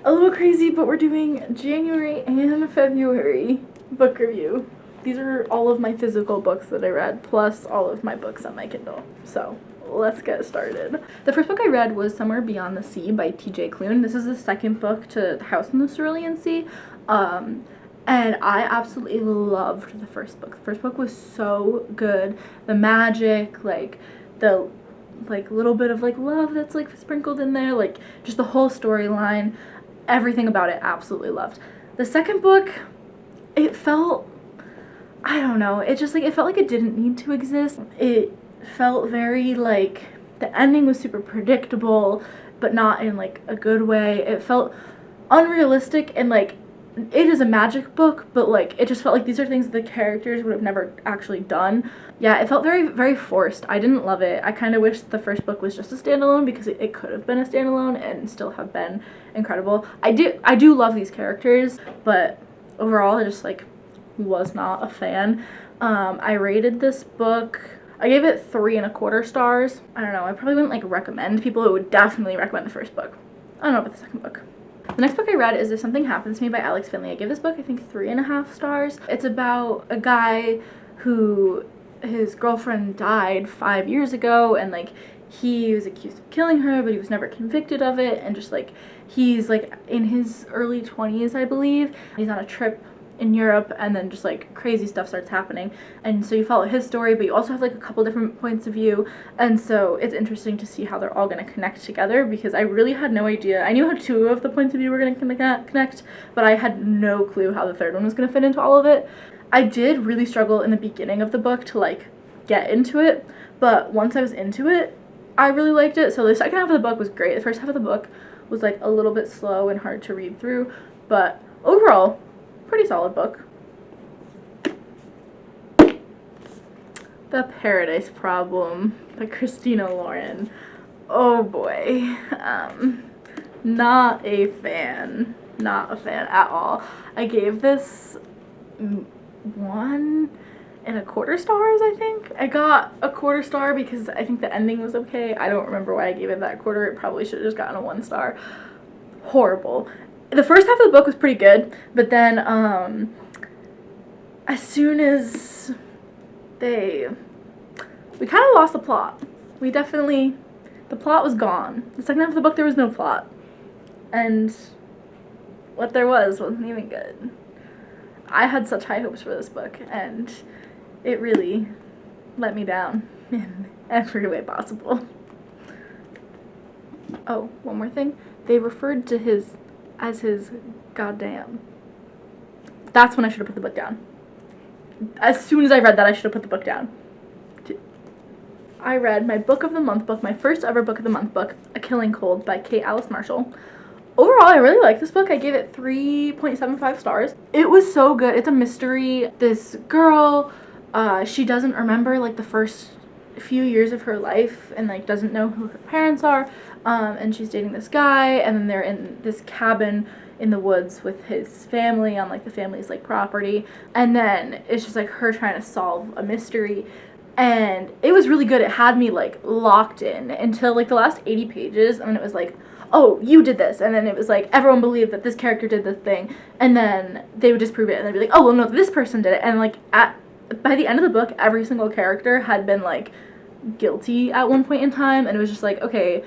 a little crazy, but we're doing January and February book review. These are all of my physical books that I read, plus all of my books on my Kindle. So let's get started. The first book I read was Somewhere Beyond the Sea by T.J. Klune. This is the second book to The House in the Cerulean Sea. And I absolutely loved the first book. The first book was so good. The magic, the little bit of love that's sprinkled in there, just the whole storyline, everything about it, absolutely loved. The second book, it felt, I don't know, it just it felt like it didn't need to exist. It felt very the ending was super predictable, but not in a good way. It felt unrealistic, and it is a magic book, but it just felt like these are things the characters would have never actually done. Yeah, it felt very, very forced. I didn't love it. I kind of wish the first book was just a standalone, because it could have been a standalone and still have been incredible. I do love these characters, but overall I just was not a fan. I rated this book, I gave it 3.25 stars. I don't know, I probably wouldn't recommend people. It would definitely recommend the first book. I don't know about the second book. The next book I read is If Something Happens to Me by Alex Finley. I gave this book, I think, 3.5 stars. It's about a guy who, his girlfriend died 5 years ago, and he was accused of killing her, but he was never convicted of it, and just he's in his early 20s, I believe. He's on a trip in Europe, and then just crazy stuff starts happening, and so you follow his story, but you also have a couple different points of view, and so it's interesting to see how they're all going to connect together, because I really had no idea. I knew how 2 of the points of view were going to connect, but I had no clue how the third one was going to fit into all of it. I did really struggle in the beginning of the book to get into it, but once I was into it, I really liked it. So the second half of the book was great. The first half of the book was a little bit slow and hard to read through, but overall, pretty solid book. The Paradise Problem by Christina Lauren. Oh boy. Not a fan. Not a fan at all. I gave this 1.25 stars, I think. I got a 1/4 star because I think the ending was okay. I don't remember why I gave it that 1/4. It probably should have just gotten a 1 star. Horrible. The first half of the book was pretty good, but then as soon as we kind of lost the plot. The plot was gone. The second half of the book, there was no plot, and what there wasn't even good. I had such high hopes for this book, and it really let me down in every way possible. Oh, one more thing. They referred to as his goddamn. That's when I should have put the book down. As soon as I read that, I should have put the book down. I read my book of the month book, my first ever book of the month book, A Killing Cold by Kate Alice Marshall. Overall, I really like this book. I gave it 3.75 stars. It was so good. It's a mystery. This girl, she doesn't remember the first few years of her life, and doesn't know who her parents are, and she's dating this guy, and then they're in this cabin in the woods with his family on the family's property, and then it's just her trying to solve a mystery, and it was really good. It had me locked in until the last 80 pages, and then it was oh, you did this, and then it was everyone believed that this character did this thing, and then they would disprove it, and they'd be oh, well, no, this person did it, and by the end of the book, every single character had been guilty at one point in time, and it was just okay,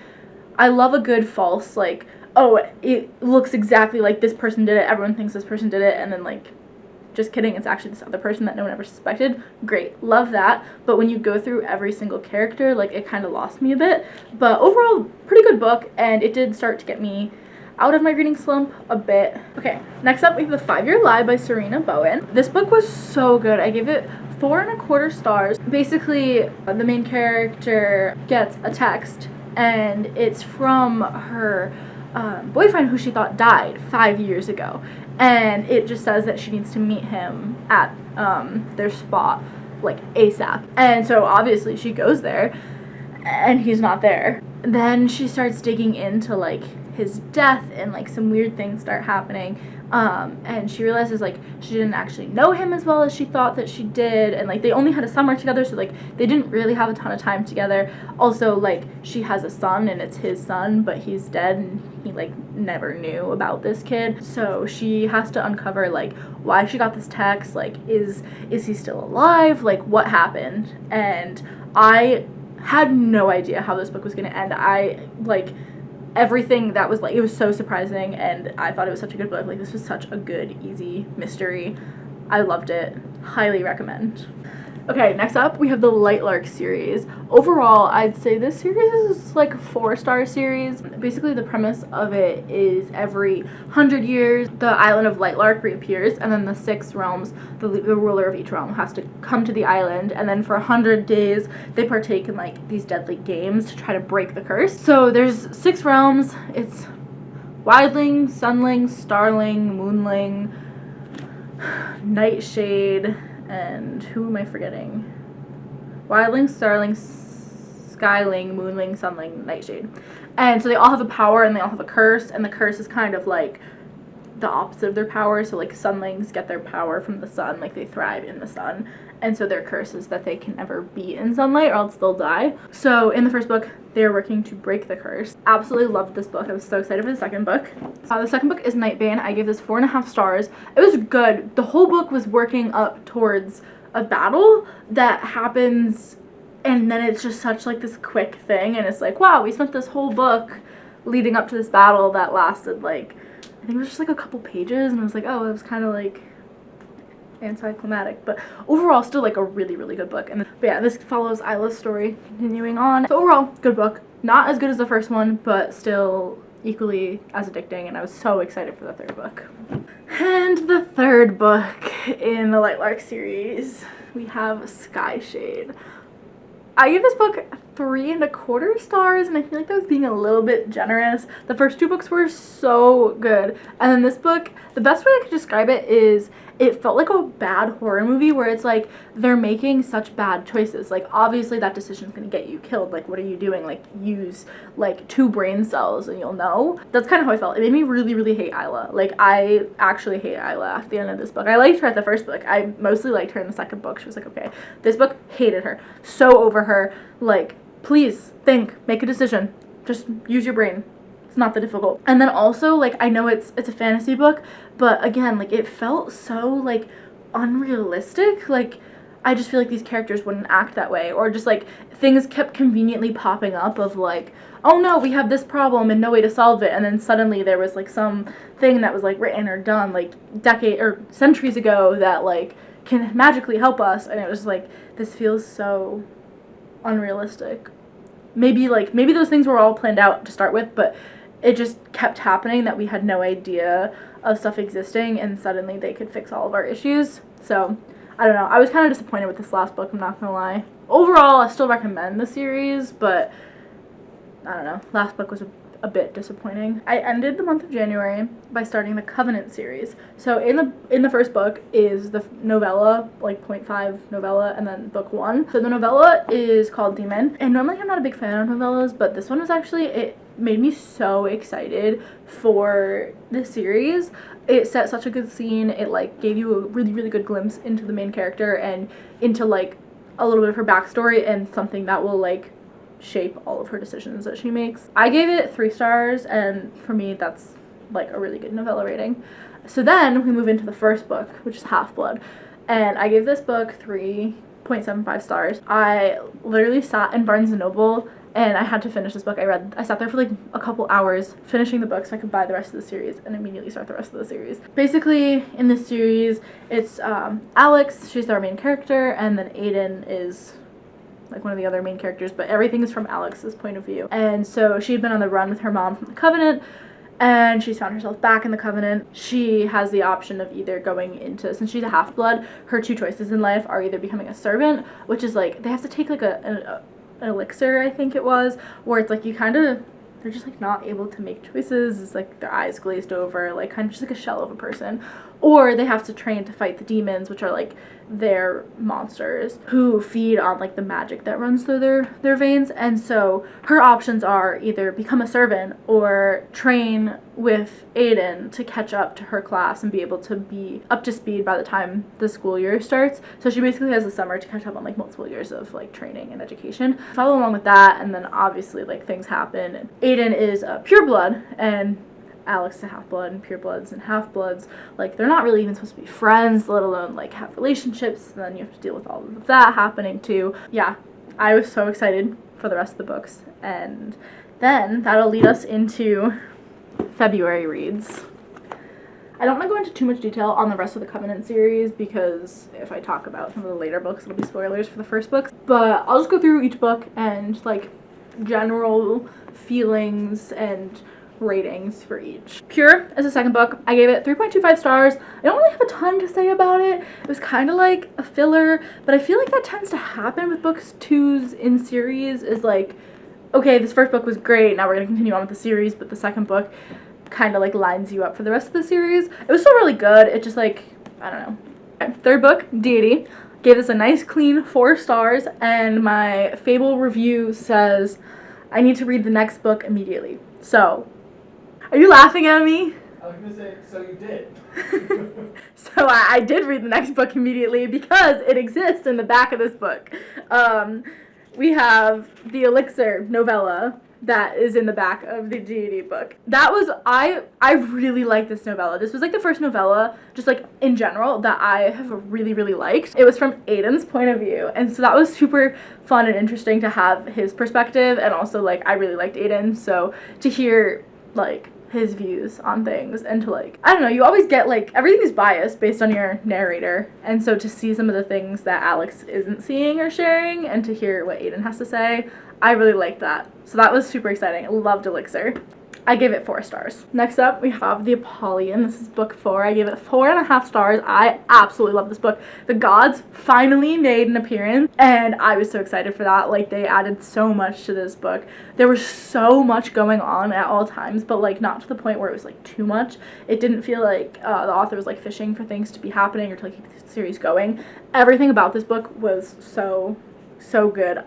I love a good false oh, it looks exactly like this person did it, everyone thinks this person did it, and then just kidding, it's actually this other person that no one ever suspected. Great, love that. But when you go through every single character, it kind of lost me a bit. But overall, pretty good book, and it did start to get me out of my reading slump a bit. Okay, next up we have The 5-Year Lie by Serena Bowen. This book was so good. I gave it 4.25 stars. Basically, the main character gets a text, and it's from her boyfriend, who she thought died 5 years ago, and it just says that she needs to meet him at their spot ASAP, and so obviously she goes there, and he's not there. Then she starts digging into his death, and like some weird things start happening. And she realizes like she didn't actually know him as well as she thought that she did, and like they only had a summer together, so like they didn't really have a ton of time together. Also, like she has a son and it's his son, but he's dead and he like never knew about this kid. So she has to uncover like why she got this text, like is he still alive, like what happened. And I had no idea how this book was going to end. I like everything that was like, it was so surprising, and I thought it was such a good book. Like this was such a good, easy mystery. I loved it. Highly recommend. Okay, next up we have the Lightlark series. Overall, I'd say this series is like a 4-star series. Basically, the premise of it is every 100 years, the island of Lightlark reappears, and then the 6 realms, the ruler of each realm has to come to the island, and then for 100 days, they partake in like these deadly games to try to break the curse. So there's 6 realms. It's Wildling, Sunling, Starling, Moonling, Nightshade, and who am I forgetting? Wildling, Starling, Skyling, Moonling, Sunling, Nightshade. And so they all have a power and they all have a curse, and the curse is kind of like the opposite of their power. So like Sunlings get their power from the sun, like they thrive in the sun, and so their curse is that they can never be in sunlight or else they'll die. So in the first book, they're working to break the curse. Absolutely loved this book. I was so excited for the second book. The second book is Nightbane. I gave this 4.5 stars. It was good. The whole book was working up towards a battle that happens, and then it's just such like this quick thing, and it's like, wow, we spent this whole book leading up to this battle that lasted like, I think it was just like a couple pages, and I was like, oh, it was kind of like anticlimactic, but overall still like a really, really good book. But yeah, this follows Isla's story continuing on. So overall, good book. Not as good as the first one, but still equally as addicting, and I was so excited for the third book. And the third book in the Lightlark series, we have Skyshade. I gave this book 3.25 stars, and I feel like that was being a little bit generous. The first 2 books were so good, and then this book, the best way I could describe it is it felt like a bad horror movie where it's like they're making such bad choices. Like obviously that decision's gonna get you killed. Like what are you doing? Like use like 2 brain cells and you'll know. That's kind of how I felt. It made me really, really hate Isla. Like I actually hate Isla at the end of this book. I liked her at the first book. I mostly liked her in the second book. She was like, okay. This book, hated her. So over her. Like, please think, make a decision. Just use your brain. It's not that difficult. And then also, like, I know it's a fantasy book, but again, like, it felt so, like, unrealistic. Like, I just feel like these characters wouldn't act that way. Or just, like, things kept conveniently popping up of, like, oh no, we have this problem and no way to solve it. And then suddenly there was, like, some thing that was, like, written or done, like, decades or centuries ago that, like, can magically help us. And it was, like, this feels so unrealistic. Maybe those things were all planned out to start with, but it just kept happening that we had no idea of stuff existing, and suddenly they could fix all of our issues. So I don't know, I was kind of disappointed with this last book, I'm not gonna lie. Overall, I still recommend the series, but I don't know, last book was a bit disappointing. I ended the month of January by starting the Covenant series. So in the first book is the novella, like 0.5 novella, and then book 1. So the novella is called Demon, and normally I'm not a big fan of novellas, but this one was actually, it made me so excited for this series. It set such a good scene. It like gave you a really, really good glimpse into the main character and into like a little bit of her backstory and something that will like shape all of her decisions that she makes. I gave it 3 stars, and for me that's like a really good novella rating. So then we move into the first book, which is Half-Blood, and I gave this book 3.75 stars. I literally sat in Barnes & Noble and I had to finish this book. I sat there for like a couple hours finishing the book so I could buy the rest of the series and immediately start the rest of the series. Basically, in this series, it's Alex, she's our main character, and then Aiden is like one of the other main characters, but everything is from Alex's point of view. And so she'd been on the run with her mom from the Covenant, and she's found herself back in the Covenant. She has the option of either going into, since she's a half-blood, her 2 choices in life are either becoming a servant, which is like, they have to take like an elixir, I think it was, where it's like you kind of, they're just like not able to make choices. It's like their eyes glazed over, like kind of just like a shell of a person. Or they have to train to fight the demons, which are like their monsters who feed on like the magic that runs through their veins. And so her options are either become a servant or train with Aiden to catch up to her class and be able to be up to speed by the time the school year starts. So she basically has a summer to catch up on like multiple years of like training and education. Follow along with that, and then obviously like things happen. Aiden is a pureblood, and Alex to half-blood, and purebloods and half-bloods, like, they're not really even supposed to be friends, let alone, like, have relationships, and then you have to deal with all of that happening, too. Yeah, I was so excited for the rest of the books, and then that'll lead us into February reads. I don't want to go into too much detail on the rest of the Covenant series, because if I talk about some of the later books, it'll be spoilers for the first books, but I'll just go through each book and, like, general feelings and ratings for each. Pure is the second book. I gave it 3.25 stars. I don't really have a ton to say about it. It was kind of like a filler, but I feel like that tends to happen with books 2s in series, is like, okay, this first book was great, now we're going to continue on with the series, but the second book kind of like lines you up for the rest of the series. It was still really good. It just like, I don't know. Okay. Third book, Deity. Gave this a nice clean 4 stars, and my Fable review says I need to read the next book immediately. So, are you laughing at me? I was going to say, so you did. So I did read the next book immediately because it exists in the back of this book. We have the Elixir novella that is in the back of the Deity book. That was, I really like this novella. This was like the first novella, just like in general, that I have really, really liked. It was from Aiden's point of view, and so that was super fun and interesting to have his perspective, and also like I really liked Aiden, so to hear like his views on things, and to like, I don't know, you always get like, everything is biased based on your narrator, and so to see some of the things that Alex isn't seeing or sharing, and to hear what Aiden has to say, I really liked that. So that was super exciting. I loved Elixir. I gave it 4 stars. Next up, we have The Apollyon. This is book 4. I gave it 4.5 stars. I absolutely love this book. The gods finally made an appearance, and I was so excited for that. Like, they added so much to this book. There was so much going on at all times, but, like, not to the point where it was, like, too much. It didn't feel like the author was, like, fishing for things to be happening or to, like, keep the series going. Everything about this book was so good.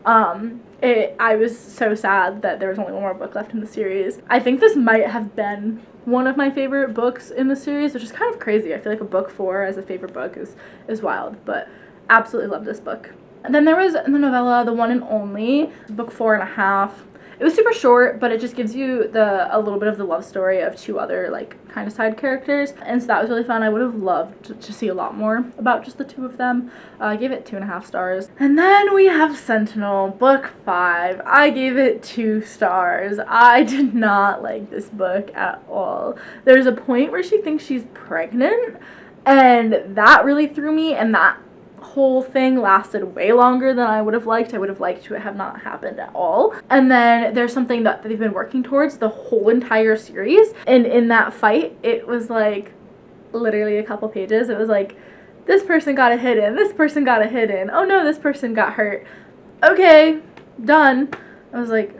I was so sad that there was only one more book left in the series. I think this might have been one of my favorite books in the series, which is kind of crazy. I feel like a book 4 as a favorite book is wild, but absolutely love this book. And then there was in the novella, The One and Only, book 4.5. It was super short, but it just gives you a little bit of the love story of 2 other, like, kind of side characters, and so that was really fun. I would have loved to see a lot more about just the 2 of them. I gave it 2.5 stars. And then we have Sentinel, book 5. I gave it 2 stars. I did not like this book at all. There's a point where she thinks she's pregnant, and that really threw me, and that whole thing lasted way longer than I would have liked. I would have liked to have not happened at all. And then there's something that they've been working towards the whole entire series, and in that fight it was like literally a couple pages. It was like, this person got a hit in, this person got a hit in, oh no, this person got hurt, okay, done. I was like,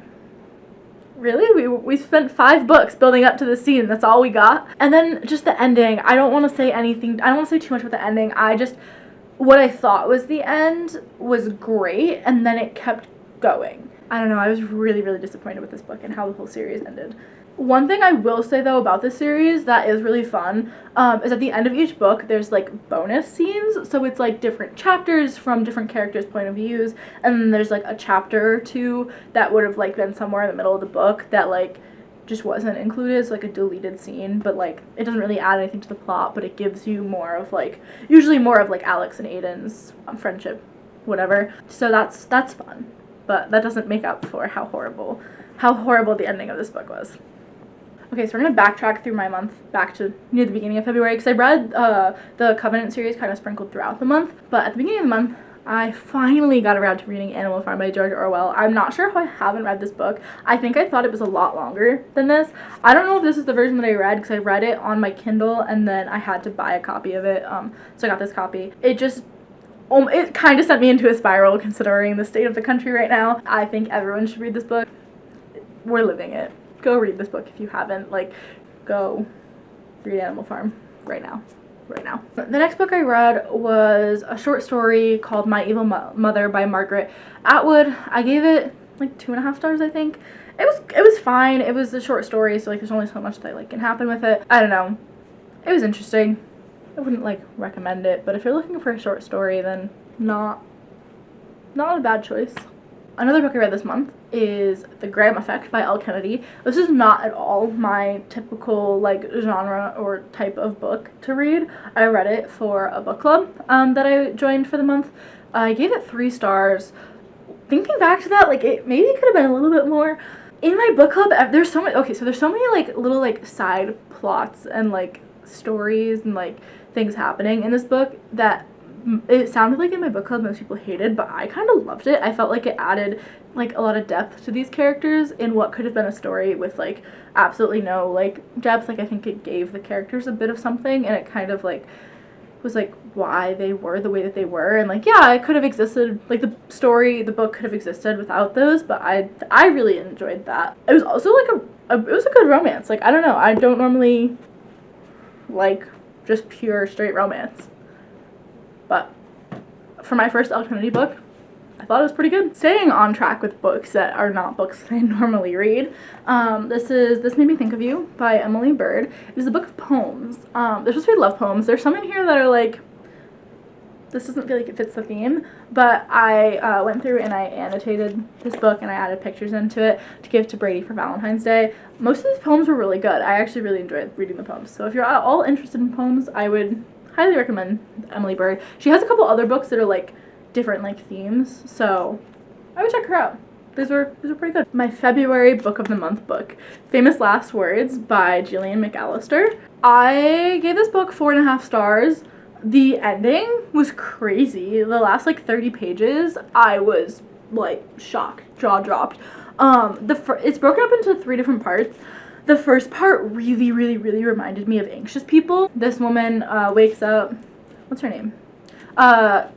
really? We spent 5 books building up to this scene, that's all we got? And then just the ending, I don't want to say anything, I don't want to say too much about the ending. What I thought was the end was great, and then it kept going. I don't know, I was really, really disappointed with this book and how the whole series ended. One thing I will say, though, about this series that is really fun is at the end of each book, there's, like, bonus scenes. So it's, like, different chapters from different characters' point of views, and then there's, like, a chapter or 2 that would have, like, been somewhere in the middle of the book that, like, just wasn't included. It's like a deleted scene, but like it doesn't really add anything to the plot, but it gives you more of like, usually more of like Alex and Aiden's friendship, whatever. So that's fun, but that doesn't make up for how horrible the ending of this book was. Okay, so we're gonna backtrack through my month back to near the beginning of February, because I read the Covenant series kind of sprinkled throughout the month, but at the beginning of the month I finally got around to reading Animal Farm by George Orwell. I'm not sure how I haven't read this book. I think I thought it was a lot longer than this. I don't know if this is the version that I read, because I read it on my Kindle and then I had to buy a copy of it, so I got this copy. It kind of sent me into a spiral considering the state of the country right now. I think everyone should read this book. we're living it. Go read this book if you haven't. Like, go read Animal Farm right now. The next book I read was a short story called My Evil Mother by Margaret Atwood. I gave it like 2.5 stars, I think. It was fine. It was a short story, so like there's only so much that like can happen with it. I don't know. It was interesting. I wouldn't like recommend it, but if you're looking for a short story, then not a bad choice. Another book I read this month is The Graham Effect by Elle Kennedy. This is not at all my typical like genre or type of book to read. I read it for a book club that I joined for the month. I gave it 3 stars. Thinking back to that, like it maybe could have been a little bit more. In my book club, there's so many, okay, so there's so many like little like side plots and like stories and like things happening in this book that it sounded like in my book club most people hated, but I kind of loved it. I felt like it added like a lot of depth to these characters in what could have been a story with like absolutely no like depth. Like I think it gave the characters a bit of something, and it kind of like was like why they were the way that they were, and like yeah, it could have existed, like the book could have existed without those, but I really enjoyed that. It was also like it was a good romance. Like I don't know, I don't normally like just pure straight romance, but for my first Elle Kennedy book, I thought it was pretty good. Staying on track with books that are not books that I normally read, This Made Me Think of You by Emily Bird. It is a book of poems. They're supposed to be love poems. There's some in here that are like, this doesn't feel like it fits the theme, but I went through and I annotated this book and I added pictures into it to give to Brady for Valentine's Day. Most of these poems were really good. I actually really enjoyed reading the poems. So if you're at all interested in poems, I would highly recommend Emily Bird. She has a couple other books that are like different like themes, so I would check her out. These were pretty good. My February book of the month book, Famous Last Words by Gillian McAllister. I gave this book 4.5 stars. The ending was crazy. The last like 30 pages, I was like shocked, jaw dropped. It's broken up into 3 different parts. The first part really reminded me of Anxious People. This woman wakes up, what's her name? I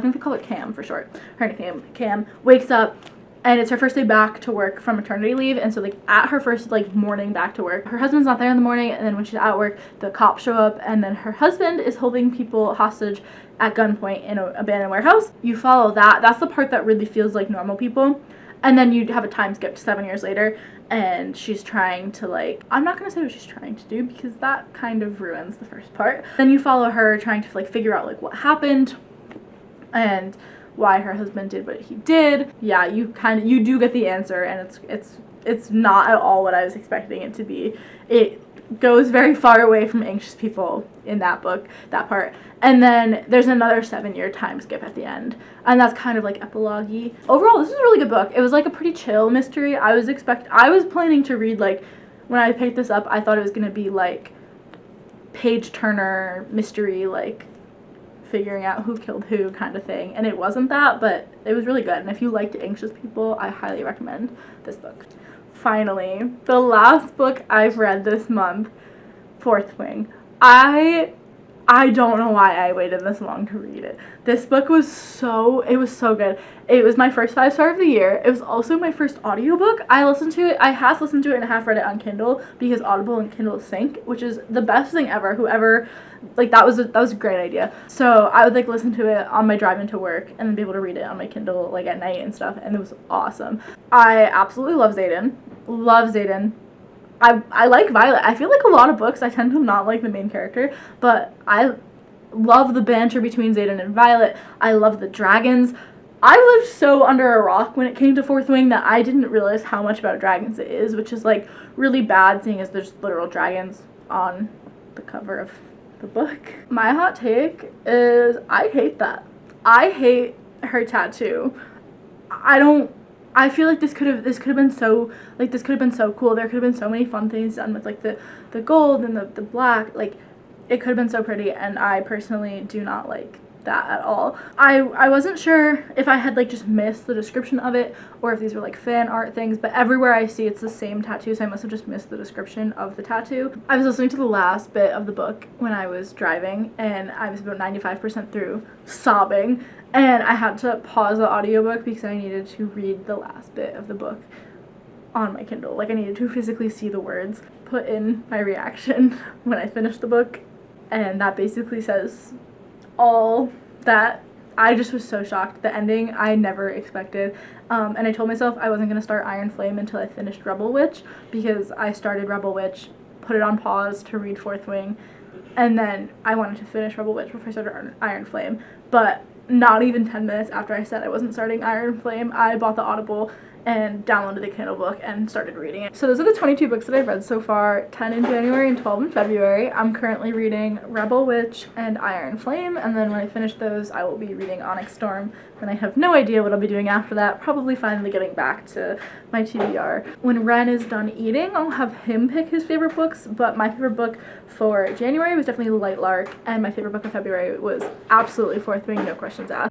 think they call it Cam for short. Her name, Cam, wakes up and it's her first day back to work from maternity leave, and so like at her first like morning back to work, her husband's not there in the morning, and then when she's at work the cops show up, and then her husband is holding people hostage at gunpoint in an abandoned warehouse. You follow that's the part that really feels like Normal People, and then you have a time skip to 7 years later, and she's trying to like, I'm not gonna say what she's trying to do because that kind of ruins the first part. Then you follow her trying to like figure out like what happened and why her husband did what he did. Yeah, you do get the answer, and it's not at all what I was expecting it to be. It goes very far away from Anxious People in that book, that part. And then there's another 7-year time skip at the end, and that's kind of like epilogue-y. Overall, this is a really good book. It was like a pretty chill mystery. I was planning to read, like, when I picked this up, I thought it was gonna be like page turner mystery, like figuring out who killed who kind of thing, and it wasn't that, but it was really good. And if you liked Anxious People, I highly recommend this book. Finally, the last book I've read this month, Fourth Wing. I don't know why I waited this long to read it. This book was so good. It was my first 5-star of the year. It was also my first audiobook. I half listened to it and half read it on Kindle because Audible and Kindle sync, which is the best thing ever. Whoever, like, that was a great idea. So I would like listen to it on my drive into work and then be able to read it on my Kindle like at night and stuff, and it was awesome. I absolutely love Xaden. I like Violet. I feel like a lot of books I tend to not like the main character, but I love the banter between Xaden and Violet. I love the dragons. I lived so under a rock when it came to Fourth Wing that I didn't realize how much about dragons it is, which is like really bad seeing as there's literal dragons on the cover of the book. My hot take is I hate that. I hate her tattoo. I feel like this could have been so cool. There could have been so many fun things done with like the gold and the black. Like, it could have been so pretty, and I personally do not like that at all. I wasn't sure if I had like just missed the description of it or if these were like fan art things, but everywhere I see it's the same tattoo, so I must have just missed the description of the tattoo. I was listening to the last bit of the book when I was driving, and I was about 95% through, sobbing, and I had to pause the audiobook because I needed to read the last bit of the book on my Kindle. Like, I needed to physically see the words, put in my reaction when I finished the book, and that basically says all that. I just was so shocked. The ending I never expected. And I told myself I wasn't going to start Iron Flame until I finished Rebel Witch, because I started Rebel Witch, put it on pause to read Fourth Wing, and then I wanted to finish Rebel Witch before I started Iron Flame. But not even 10 minutes after I said I wasn't starting Iron Flame, I bought the Audible and downloaded the Kindle book and started reading it. So those are the 22 books that I've read so far, 10 in January and 12 in February. I'm currently reading Rebel Witch and Iron Flame, and then when I finish those, I will be reading Onyx Storm, and I have no idea what I'll be doing after that, probably finally getting back to my TBR. When Ren is done eating, I'll have him pick his favorite books, but my favorite book for January was definitely Light Lark, and my favorite book of February was absolutely Fourth Wing, no questions asked.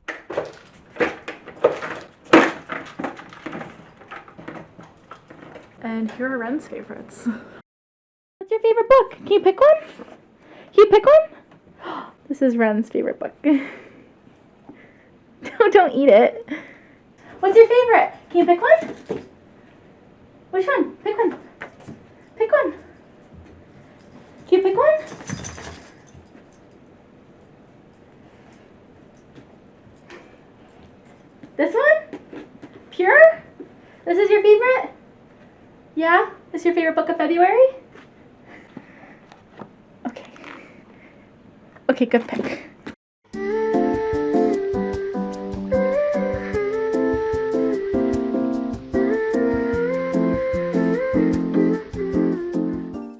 And here are Ren's favorites. What's your favorite book? Can you pick one? Can you pick one? This is Ren's favorite book. Don't eat it. What's your favorite? Can you pick one? Which one? Pick one. Pick one. Can you pick one? This one? Pure? This is your favorite? Yeah? This is your favorite book of February? Okay. Okay, good pick.